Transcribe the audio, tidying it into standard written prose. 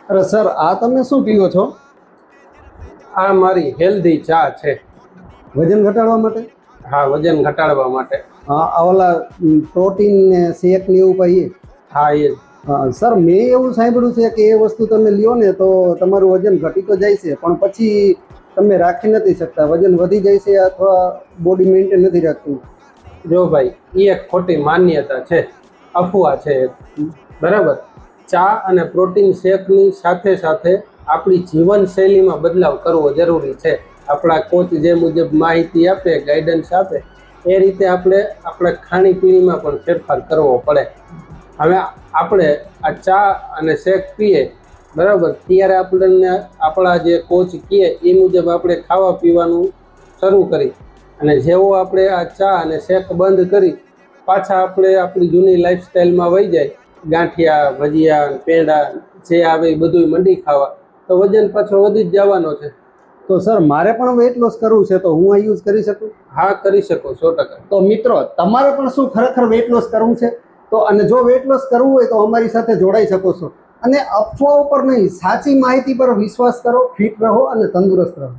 અરે સર, આ તમે શું પીવો છો? આ મારી હેલ્ધી ચા છે. વજન ઘટાડવા માટે? હા, વજન ઘટાડવા માટે. હા, આ ઓલા પ્રોટીન ને શેક ને એવું કહીએ? હા, એ જ. હા સર, મેં એવું સાંભળ્યું છે કે એ વસ્તુ તમે લ્યો ને તો તમારું વજન ઘટી તો જાય છે, પણ પછી તમે રાખી નથી શકતા, વજન વધી જાય છે અથવા બોડી મેન્ટેન નથી રાખતું. જો ભાઈ, એ એક ખોટી માન્યતા છે, અફવા છે એક. બરાબર. ચા અને પ્રોટીન શેકની સાથે સાથે આપણી જીવનશૈલીમાં બદલાવ કરવો જરૂરી છે. આપણા કોચ જે મુજબ માહિતી આપે, ગાઈડન્સ આપે, એ રીતે આપણે આપણા ખાણીપીણીમાં પણ ફેરફાર કરવો પડે. હવે આપણે આ ચા અને શેક પીએ, બરાબર, ત્યારે આપણને આપણા જે કોચ કહે એ મુજબ આપણે ખાવા પીવાનું શરૂ કરી, અને જેવો આપણે આ ચા અને શેક બંધ કરી પાછા આપણે આપણી જૂની લાઈફસ્ટાઈલમાં વહી જાય, ગાંઠિયા, ભજીયા, પેંડા જે આવે એ બધું મંડી ખાવા, તો વજન પાછો વધી જ જવાનો છે. તો સર, મારે પણ વેઇટ લોસ કરવું છે તો હું આ યુઝ કરી શકું? હા, કરી શકો, 100%. તો મિત્રો, તમારે પણ શું ખરેખર વેઇટ લોસ કરવું છે? તો અને જો વેઇટ લોસ કરવું હોય તો અમારી સાથે જોડાઈ શકો છો. અને અફવાઓ પર નહીં, સાચી માહિતી પર વિશ્વાસ કરો. ફિટ રહો અને તંદુરસ્ત રહો.